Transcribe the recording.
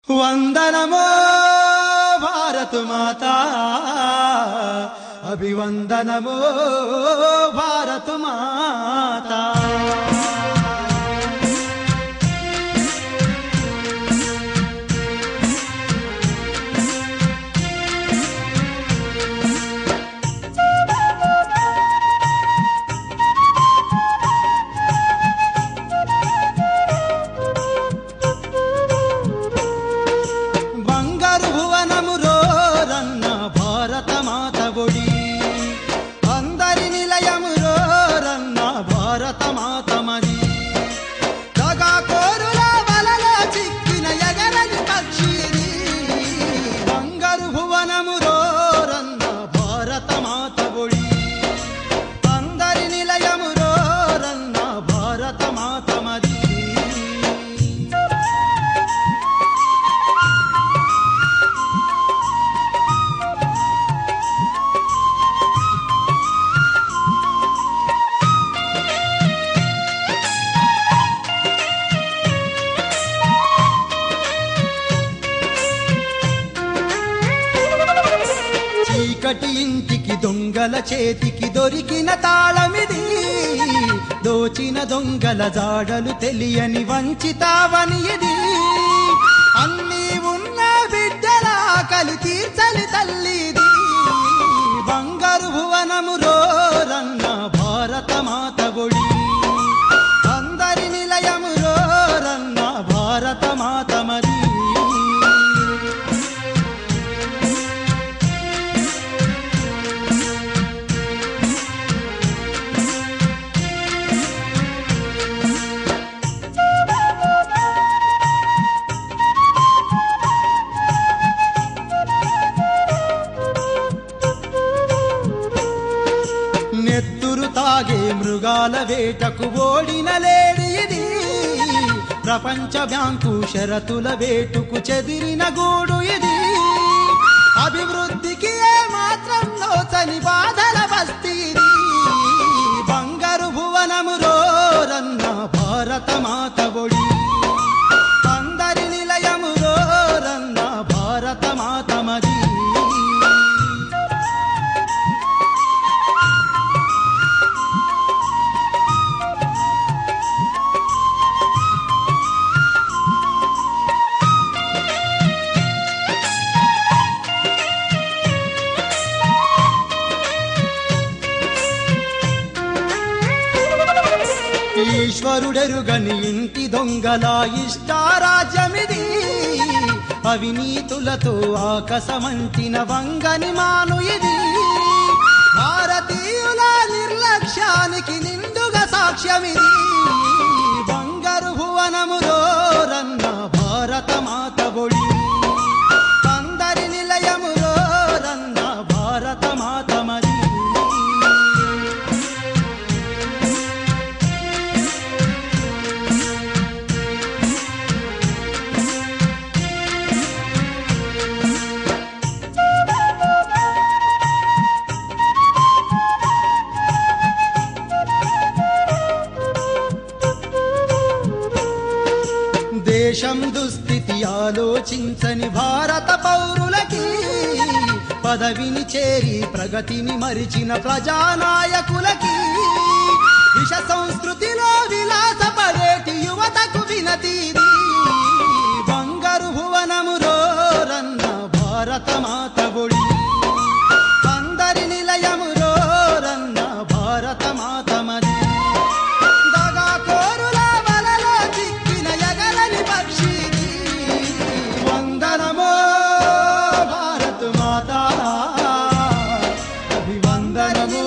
వందనమో భారత మాతా, అభివందనమో భారత మాతా. చీకటి ఇంటికి దొంగల చేతికి దొరికిన తాళమిది, దోచిన దొంగల జాడలు తెలియని వంచితావని ఇది. అన్నీ ఉన్న బిడ్డల ఆకలి తీర్చలి తల్లిది, బంగారు భువనము రోరన్న భారత మాత ఒడి, అందరి నిలయము రోరన్న భారత మాత మరి. నెత్తురు తాగే మృగాల వేటకు ఓడిన లేడి ఇది, ప్రపంచ బ్యాంకు షరతుల వేటుకు చెదిరిన గూడు ఇది. అభివృద్ధికి ఏ మాత్రం లోచని బాధల బస్తీ ఇది, బంగారు భువనము రోరన్న భారత మాత ఒడి, అందరి నిలయము రోరన్న భారత మాత మరి. ఈశ్వరుడెరుగని ఇంటి దొంగల ఇష్టారాజ్యమిది, అవినీతులతో ఆకాశమంటిన వంగని మాను ఇది. భారతీయుల నిర్లక్ష్యానికి నిండుగా సాక్ష్యమిది, బంగారు భువనము రోరన్న భారత మాత ఒడి, అందరి నిలయము రోరన్న భారత మాత మరి. దేశం దుస్థితి ఆలోచించని భారత పౌరులకి, పదవిని చేరి ప్రగతిని మరిచిన ప్రజానాయకులకి, విష సంస్కృతిలో విలాసపడేటి యువతకు వినతీది, బంగారు భువనము రోరన్న భారత మాత ఒడి, అందరి నిలయము రోరన్న భారత మాత మరి. వందనమో భారత మాతా, అభివందనమో